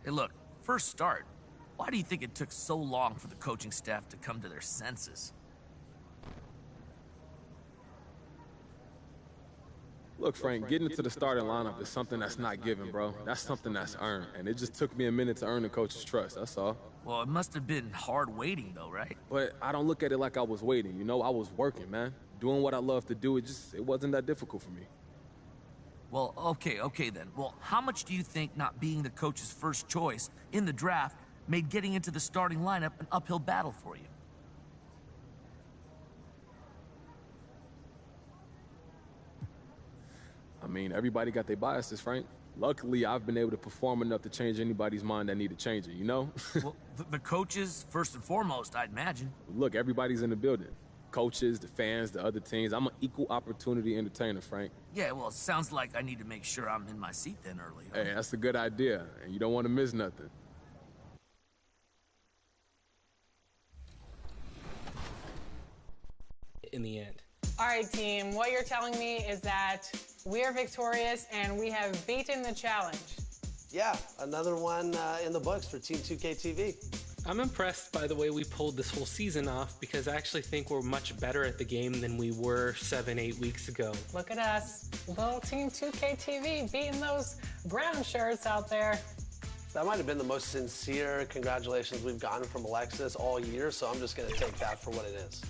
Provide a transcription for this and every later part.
Hey, look, first start. Why do you think it took so long for the coaching staff to come to their senses? Look, Frank, getting into the starting lineup is something that's not given, bro. That's something that's earned. And it just took me a minute to earn the coach's trust, that's all. Well, it must have been hard waiting, though, right? But I don't look at it like I was waiting, you know? I was working, man. Doing what I love to do, it wasn't that difficult for me. Well, okay then. Well, how much do you think not being the coach's first choice in the draft made getting into the starting lineup an uphill battle for you? I mean, everybody got their biases, Frank. Luckily, I've been able to perform enough to change anybody's mind that need to change it, you know? Well, the coaches, first and foremost, I'd imagine. Look, everybody's in the building. Coaches, the fans, the other teams. I'm an equal opportunity entertainer, Frank. Yeah, well, it sounds like I need to make sure I'm in my seat then early. Hey, that's a good idea, and you don't want to miss nothing. In the end. All right, team, what you're telling me is that we are victorious and we have beaten the challenge. Yeah, another one in the books for Team 2K TV. I'm impressed by the way we pulled this whole season off because I actually think we're much better at the game than we were 7-8 weeks ago. Look at us, little Team 2K TV beating those brown shirts out there. That might have been the most sincere congratulations we've gotten from Alexis all year, so I'm just going to take that for what it is.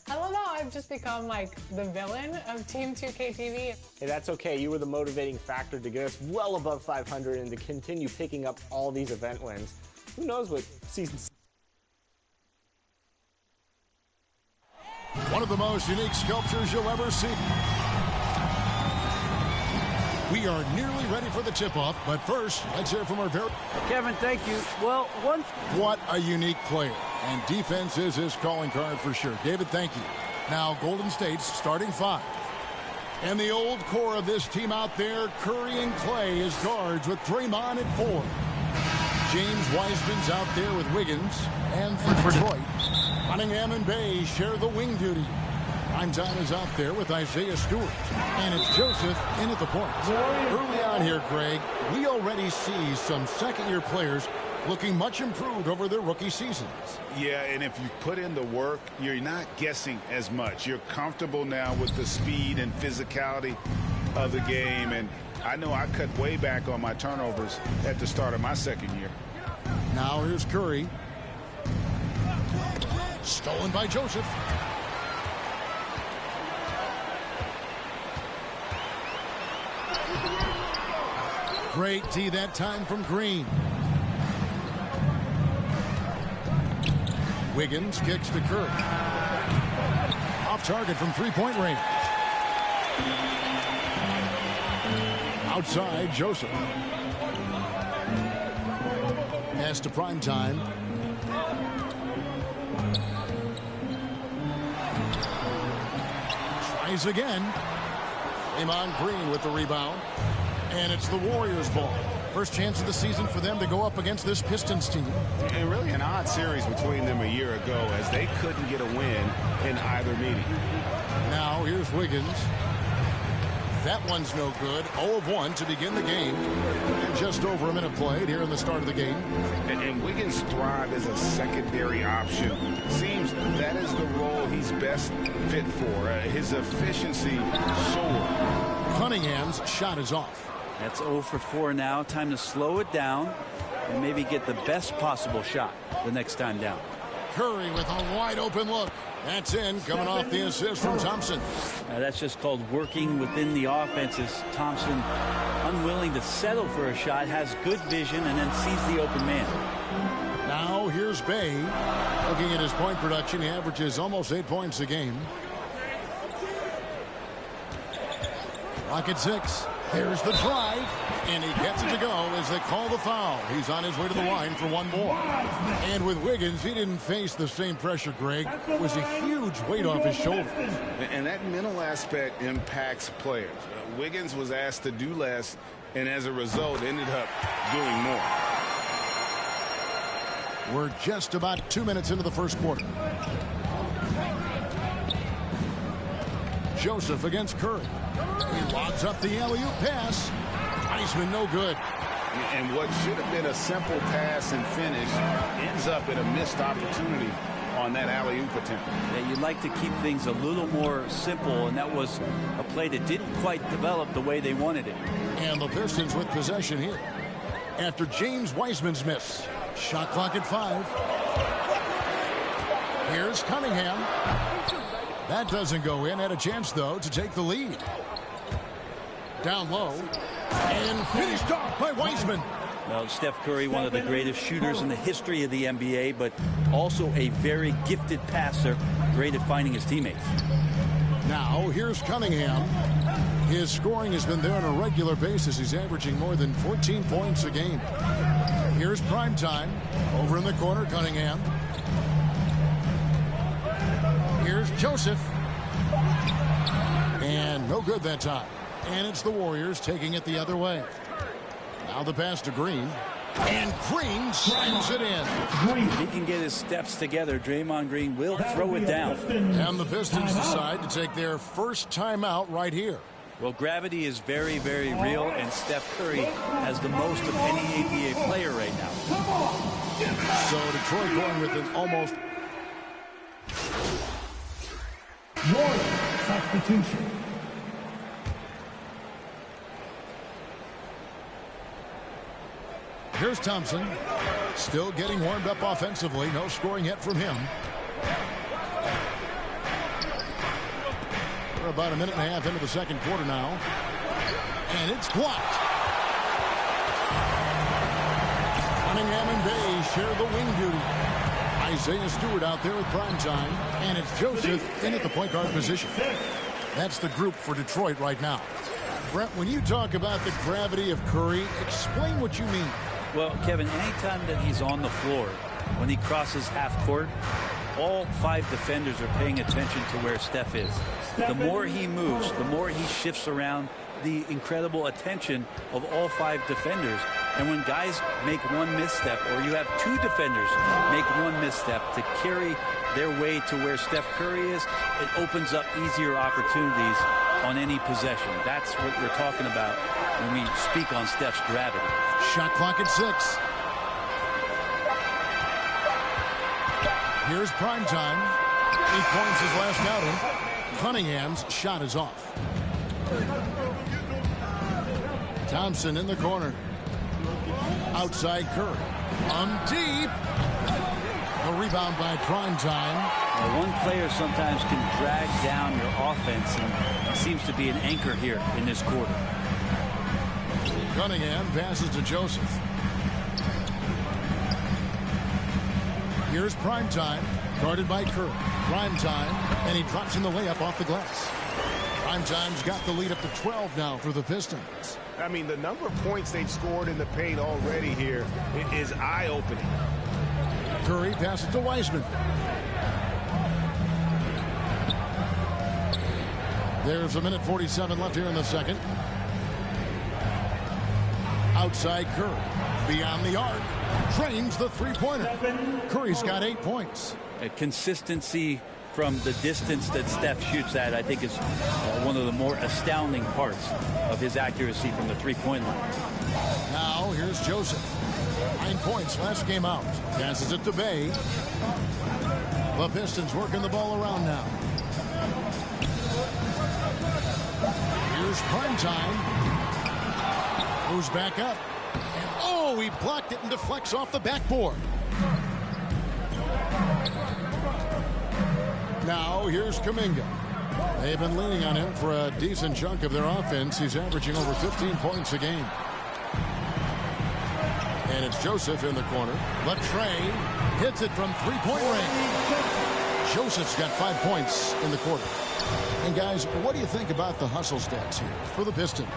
I don't know, I've just become like the villain of Team 2K TV. Hey, that's okay. You were the motivating factor to get us well above 500 and to continue picking up all these event wins. Who knows what season... One of the most unique sculptures you'll ever see. We are nearly ready for the tip-off, but first, let's hear from our very... Kevin, thank you. Well, What a unique player. And defense is his calling card for sure. David, thank you. Now, Golden State's starting five. And the old core of this team out there, Curry and Clay as guards with Draymond at 4. James Wiseman's out there with Wiggins. And for Detroit, Cunningham and Bay share the wing duty. Primetime is out there with Isaiah Stewart. And it's Joseph in at the point. Early on here, Greg, we already see some second-year players looking much improved over their rookie seasons. Yeah, and if you put in the work, you're not guessing as much. You're comfortable now with the speed and physicality of the game. And I know I cut way back on my turnovers at the start of my second year. Now here's Curry. Stolen by Joseph. Great D that time from Green. Wiggins kicks to Curry. Off target from three-point range. Outside, Joseph. Pass to Primetime. Tries again. Draymond Green with the rebound. And it's the Warriors' ball. First chance of the season for them to go up against this Pistons team. And really an odd series between them a year ago as they couldn't get a win in either meeting. Now here's Wiggins. That one's no good. 0 of 1 to begin the game. And just over a minute played here in the start of the game. And Wiggins thrived as a secondary option. Seems that is the role he's best fit for. His efficiency soared. Cunningham's shot is off. That's 0 for 4 now. Time to slow it down and maybe get the best possible shot the next time down. Curry with a wide open look. That's in, coming off the assist from Thompson. That's just called working within the offense. As Thompson, unwilling to settle for a shot, has good vision and then sees the open man. Now here's Bay. Looking at his point production, he averages almost 8 points a game. Clock at 6. Here's the drive, and he gets it to go as they call the foul. He's on his way to the line for one more. And with Wiggins, he didn't face the same pressure, Greg. It was a huge weight off his shoulders. And that mental aspect impacts players. Wiggins was asked to do less, and as a result, ended up doing more. We're just about 2 minutes into the first quarter. Joseph against Curry. He lobs up the alley-oop pass. Wiseman no good. And what should have been a simple pass and finish ends up in a missed opportunity on that alley-oop attempt. Yeah, you'd like to keep things a little more simple, and that was a play that didn't quite develop the way they wanted it. And the Pistons with possession here after James Wiseman's miss. Shot clock at 5. Here's Cunningham. That doesn't go in. Had a chance, though, to take the lead. Down low. And finished off by Wiseman. Well, Steph Curry, one of the greatest shooters in the history of the NBA, but also a very gifted passer, great at finding his teammates. Now, here's Cunningham. His scoring has been there on a regular basis. He's averaging more than 14 points a game. Here's Primetime. Over in the corner, Cunningham. Here's Joseph. And no good that time. And it's the Warriors taking it the other way. Now the pass to Green. And Green slams it in. If he can get his steps together, Draymond Green will throw it down. And the Pistons decide to take their first timeout right here. Well, gravity is very, very real, and Steph Curry has the most of any NBA player right now. So Detroit going with an almost substitution. Here's Thompson. Still getting warmed up offensively. No scoring yet from him. We're about a minute and a half into the second quarter now. And it's blocked. Cunningham and Bay share the wing duty. Isaiah Stewart out there with Primetime. And it's Joseph in at the point guard position. That's the group for Detroit right now. Brett, when you talk about the gravity of Curry, explain what you mean. Well, Kevin, anytime that he's on the floor, when he crosses half court, all 5 defenders are paying attention to where Steph is. The more he moves, the more he shifts around, the incredible attention of all 5 defenders. And when guys make one misstep, or you have 2 defenders make one misstep to carry their way to where Steph Curry is, it opens up easier opportunities on any possession. That's what we're talking about when we speak on Steph's gravity. Shot clock at 6. Here's Primetime. 8 points his last outing. Cunningham's shot is off. Thompson in the corner. Outside Curry. On deep. A rebound by Primetime. Now, one player sometimes can drag down your offense, and he seems to be an anchor here in this quarter. Cunningham passes to Joseph. Here's Primetime, guarded by Curry. Primetime, and he drops in the layup off the glass. Primetime's got the lead up to 12 now for the Pistons. I mean, the number of points they've scored in the paint already here is eye-opening. Curry passes to Wiseman. There's a minute 47 left here in the second. Outside Curry. Beyond the arc. Drains the three-pointer. Curry's got 8 points. A consistency from the distance that Steph shoots at, I think, is one of the more astounding parts of his accuracy from the three-point line. Now, here's Joseph. 9 points last game out. Passes it to Bay. The Pistons working the ball around now. Here's Primetime. Moves back up. And oh, he blocked it and deflects off the backboard. Now, here's Kuminga. They've been leaning on him for a decent chunk of their offense. He's averaging over 15 points a game. And it's Joseph in the corner. Latrey hits it from three-point range. Joseph's got 5 points in the quarter. And guys, what do you think about the hustle stats here for the Pistons?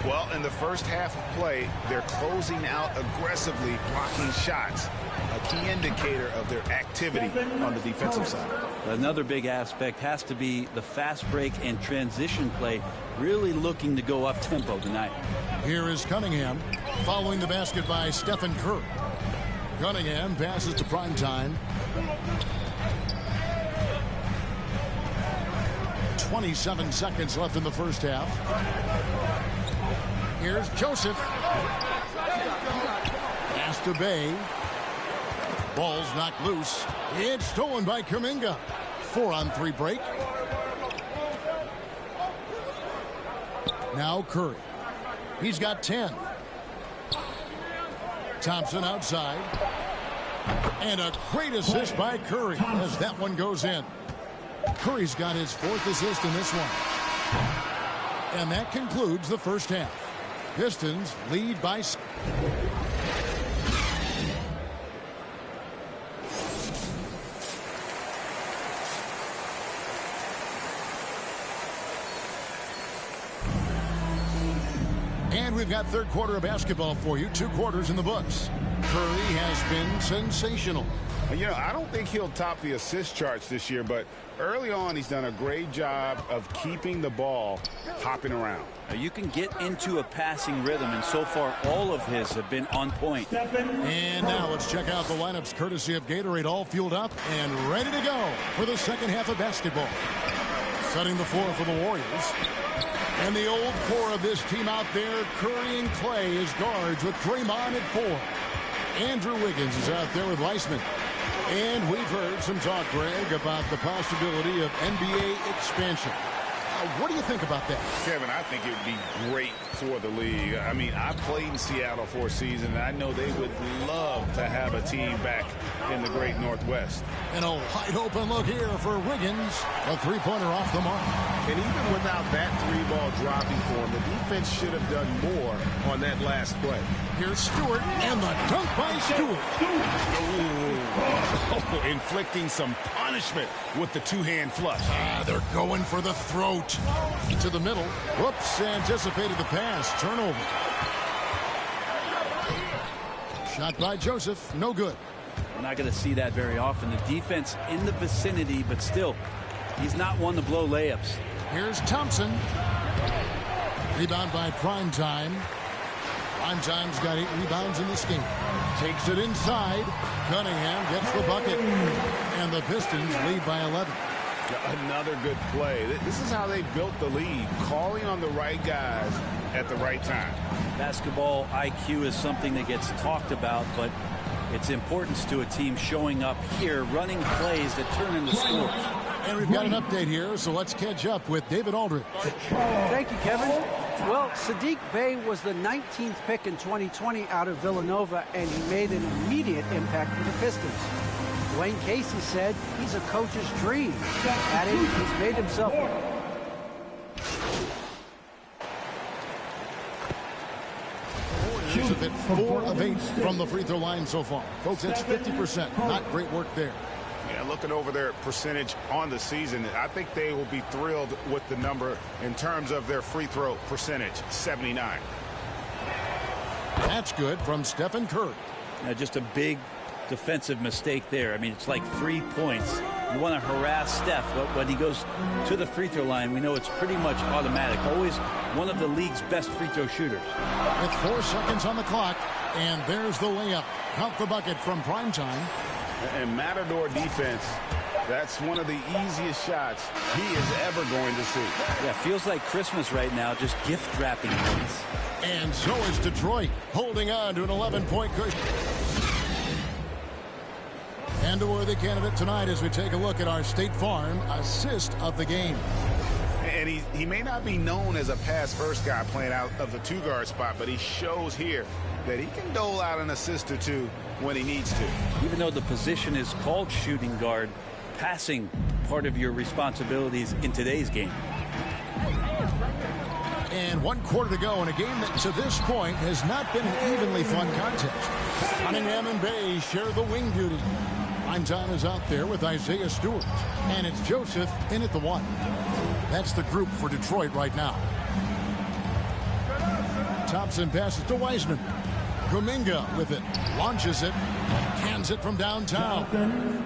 Well, in the first half of play, they're closing out aggressively, blocking shots. A key indicator of their activity on the defensive side. Another big aspect has to be the fast break and transition play, really looking to go up tempo tonight. Here is Cunningham, following the basket by Stephen Curry. Cunningham passes to Primetime. 27 seconds left in the first half. Here's Joseph. to Bay. Ball's knocked loose. It's stolen by Kuminga. 4-on-3 break. Now Curry. He's got 10. Thompson outside. And a great assist by Curry as that one goes in. Curry's got his 4th assist in this one. And that concludes the first half. Pistons lead by... And we've got third quarter of basketball for you. 2 quarters in the books. Curry has been sensational. You know, I don't think he'll top the assist charts this year, but early on he's done a great job of keeping the ball hopping around. Now, you can get into a passing rhythm, and so far all of his have been on point. And now let's check out the lineups courtesy of Gatorade, all fueled up and ready to go for the second half of basketball. Setting the floor for the Warriors. And the old core of this team out there, Curry and Clay as guards with Draymond at 4. Andrew Wiggins is out there with Weissman. And we've heard some talk, Greg, about the possibility of NBA expansion. What do you think about that? Kevin, I think it would be great for the league. I mean, I played in Seattle for a season, and I know they would love to have a team back in the great Northwest. And a wide open look here for Wiggins. A 3-pointer off the mark. And even without that 3-ball dropping for him, the defense should have done more on that last play. Here's Stewart, and the dunk by Stewart. Oh, inflicting some punishment with the 2-hand flush. They're going for the throat. To the middle. Whoops, anticipated the pass. Turnover. Shot by Joseph. No good. We're not going to see that very often. The defense in the vicinity, but still, he's not one to blow layups. Here's Thompson. Rebound by Primetime. Primetime's got 8 rebounds in this game. Takes it inside. Cunningham gets the bucket. And the Pistons lead by 11. Another good play. This is how they built the lead, calling on the right guys at the right time. Basketball IQ is something that gets talked about, but its importance to a team showing up here, running plays that turn into scores. And we've got an update here, so let's catch up with David Aldridge. Thank you, Kevin. Well, Saddiq Bey was the 19th pick in 2020 out of Villanova, and he made an immediate impact for the Pistons. Dwayne Casey said he's a coach's dream, adding he's made himself Warriors have hit 4 of 8 from the free throw line so far. Folks, that's 50%. Not great work there. Yeah, looking over their percentage on the season, I think they will be thrilled with the number in terms of their free throw percentage, 79. That's good from Stephen Curry. Just a big defensive mistake there. I mean, it's like 3 points. You want to harass Steph, but when he goes to the free throw line, we know it's pretty much automatic. Always one of the league's best free throw shooters. With 4 seconds on the clock, and there's the layup. Count the bucket from Primetime. And Matador defense, that's one of the easiest shots he is ever going to see. Yeah, feels like Christmas right now, just gift wrapping points. And so is Detroit, holding on to an 11-point cushion. And a worthy candidate tonight as we take a look at our State Farm assist of the game. And he may not be known as a pass-first guy playing out of the 2-guard spot, but he shows here that he can dole out an assist or 2 when he needs to. Even though the position is called shooting guard, passing part of your responsibilities in today's game. And 1 quarter to go in a game that to this point has not been an evenly fun contest. Cunningham and Bay share the wing duty. Primetime is out there with Isaiah Stewart. And it's Joseph in at the 1. That's the group for Detroit right now. Thompson passes to Weissman. Kuminga with it. Launches it. Cans it from downtown.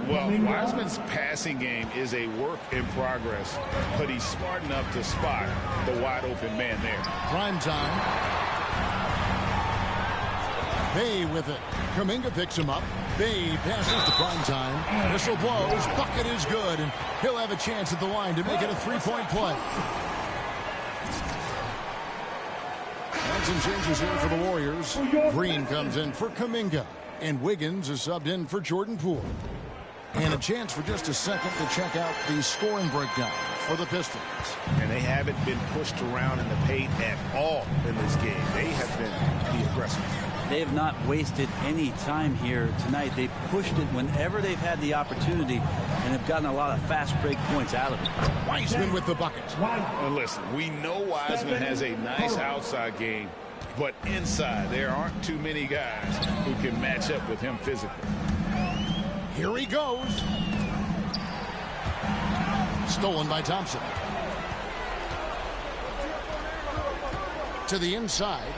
Well, Wiseman's passing game is a work in progress, but he's smart enough to spot the wide open man there. Primetime. Bay with it. Kuminga picks him up. Bay passes to Primetime. Whistle blows. Bucket is good, and he'll have a chance at the line to make it a 3-point play. And some changes here for the Warriors. Green comes in for Kuminga. And Wiggins is subbed in for Jordan Poole. And a chance for just a second to check out the scoring breakdown for the Pistons. And they haven't been pushed around in the paint at all in this game. They have been the aggressors. They have not wasted any time here tonight. They've pushed it whenever they've had the opportunity and have gotten a lot of fast break points out of it. Wiseman with the bucket. And listen, we know Wiseman has a nice outside game, but inside there aren't too many guys who can match up with him physically. Here he goes. Stolen by Thompson. To the inside.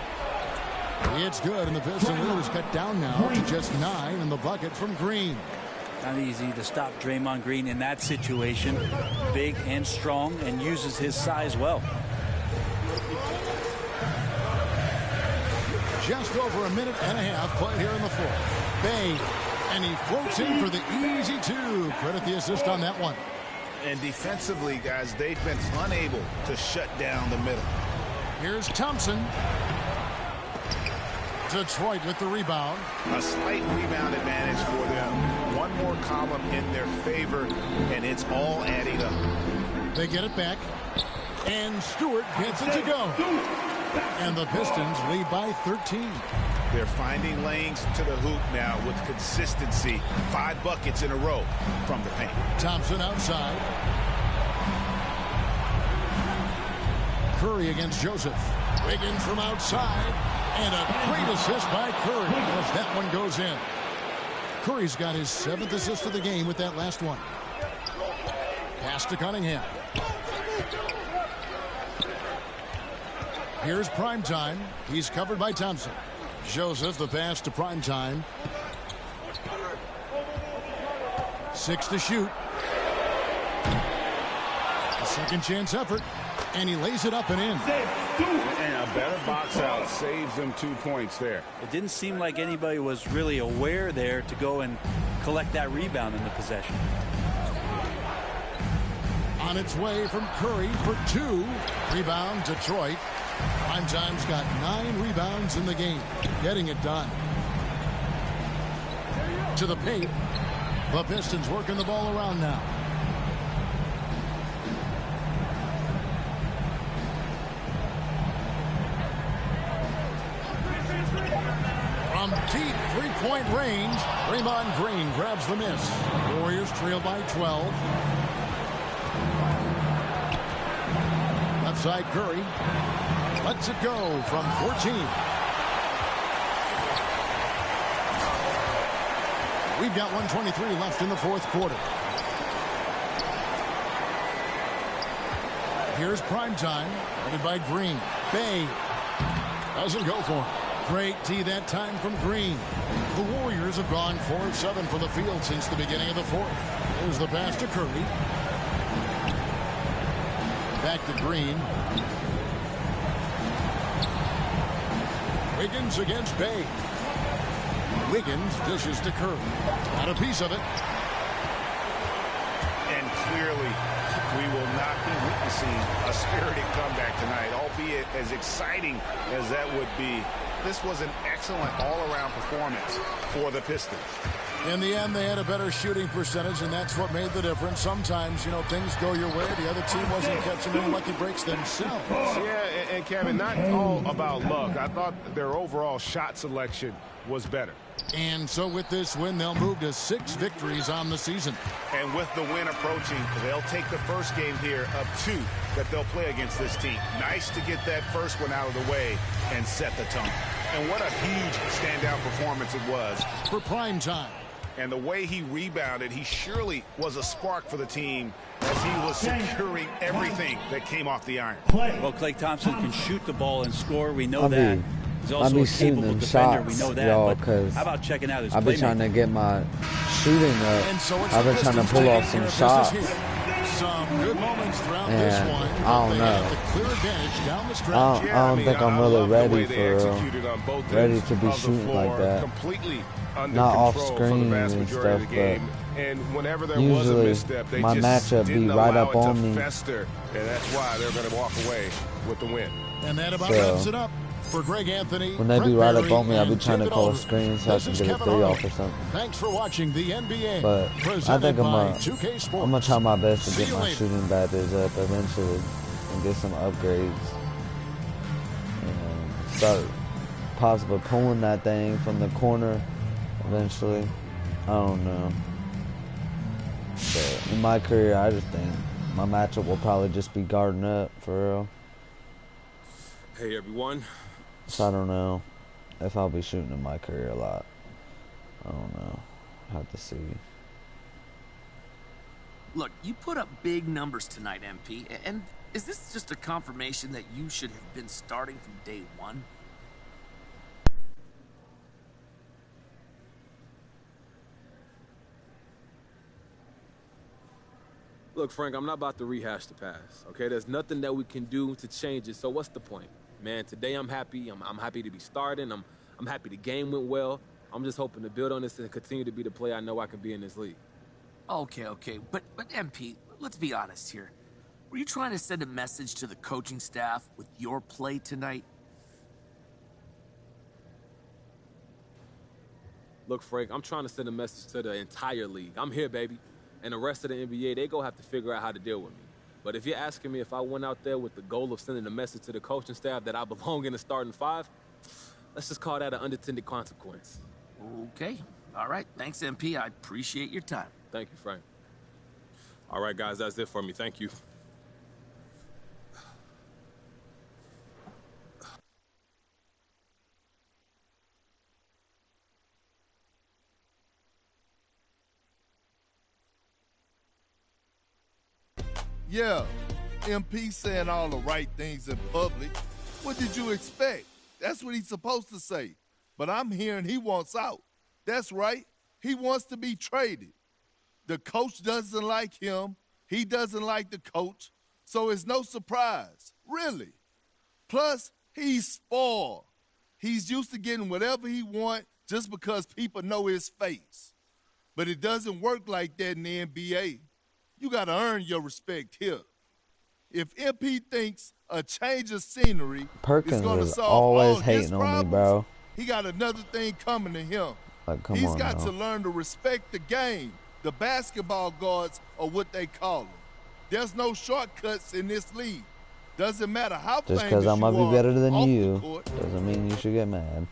It's good, and the Pistons lead is cut down now to just 9 in the bucket from Green. Not easy to stop Draymond Green in that situation. Big and strong and uses his size well. Just over a minute and a half played here in the fourth. Bay, and he floats in for the easy 2. Credit the assist on that one. And defensively, guys, they've been unable to shut down the middle. Here's Thompson. Detroit with the rebound. A slight rebound advantage for them. One more column in their favor, and it's all adding up. They get it back. And Stewart gets it to go. And the Pistons lead by 13. They're finding lanes to the hoop now with consistency. 5 buckets in a row from the paint. Thompson outside. Curry against Joseph. Wiggins from outside. And a great assist by Curry as that one goes in. Curry's got his 7th assist of the game with that last one. Pass to Cunningham. Here's Primetime. He's covered by Thompson. Joseph, the pass to Primetime. 6 to shoot. A second chance effort. And he lays it up and in. And a better box out saves them 2 points there. It didn't seem like anybody was really aware there to go and collect that rebound in the possession. On its way from Curry for 2. Rebound, Detroit. Primetime's got 9 rebounds in the game. Getting it done. To the paint. The Pistons working the ball around now. From deep 3-point range, Draymond Green grabs the miss. Warriors trail by 12. Left side Curry. Lets it go from 14. We've got 1:23 left in the fourth quarter. Here's Primetime, headed by Green. Bay doesn't go for it. Great tee that time from Green. The Warriors have gone 4 of 7 from the field since the beginning of the fourth. There's the pass to Curry. Back to Green. Wiggins against Bay. Wiggins dishes to Curry. Got a piece of it. And clearly, we will not be witnessing a spirited comeback tonight, albeit as exciting as that would be. This was an excellent all-around performance for the Pistons. In the end, they had a better shooting percentage, and that's what made the difference. Sometimes, you know, things go your way. The other team wasn't catching any lucky breaks themselves. Yeah, and Kevin, not all about luck. I thought their overall shot selection was better. And so with this win, they'll move to 6 victories on the season. And with the win approaching, they'll take the first game here of 2 that they'll play against this team. Nice to get that first one out of the way and set the tone. And what a huge standout performance it was for Primetime. And the way he rebounded, he surely was a spark for the team as he was securing everything that came off the iron. Well, Klay Thompson can shoot the ball and score. We know that. He's also be a shooting capable them defender. shots, We know that. y'all, but how about checking out his I've been trying to get my shooting up. I've been trying to pull off some shots. Some good moments throughout And this one. I don't know. Clear advantage down the stretch. I don't think I'm really ready for ready to be shooting like that. Completely under not off control screen for the vast and majority stuff, of the game. And whenever there was a usually misstep, they my just matchup didn't be right allow up it on to me. fester, and that's why they're going to walk away with the win. And that about wraps it up. For Greg Anthony, When they be right up on me, I'll be and trying to David call a Aldridge, screen so I this can is get a Kevin 3 Arnold. off or something. Thanks for watching the NBA. But I presented think by I'm 2K Sports. gonna try my best to See get you my later. shooting badges up eventually and get some upgrades and start possibly pulling that thing from the corner eventually. I don't know. But in my career, I just think my matchup will probably just be guarding up for real. Hey, everyone. So I don't know if I'll be shooting in my career a lot. I don't know. Have to see. Look, you put up big numbers tonight, MP, and is this just a confirmation that you should have been starting from day one? Look, Frank, I'm not about to rehash the past, okay? There's nothing that we can do to change it, so what's the point? Man, today I'm happy. I'm happy to be starting. I'm happy the game went well. I'm just hoping to build on this and continue to be the player I know I can be in this league. Okay, but MP, let's be honest here. Were you trying to send a message to the coaching staff with your play tonight? Look, Frank, I'm trying to send a message to the entire league. I'm here, baby. And the rest of the NBA, they go have to figure out how to deal with me. But if you're asking me if I went out there with the goal of sending a message to the coaching staff that I belong in the starting 5, let's just call that an unintended consequence. Okay. All right. Thanks, MP. I appreciate your time. Thank you, Frank. All right, guys, that's it for me. Thank you. Yeah, MP saying all the right things in public. What did you expect? That's what he's supposed to say. But I'm hearing he wants out. That's right. He wants to be traded. The coach doesn't like him. He doesn't like the coach. So it's no surprise, really. Plus, he's spoiled. He's used to getting whatever he wants just because people know his face. But it doesn't work like that in the NBA. You got to earn your respect here. If MP thinks a change of scenery Perkins is going to is solve always all hating his on problems, me, bro. he got another thing coming to him. Like, come He's on got now. to learn to respect the game. The basketball guards are what they call them. There's no shortcuts in this league. Doesn't matter how Just famous because I might you be better than off the you court. doesn't mean you should get mad.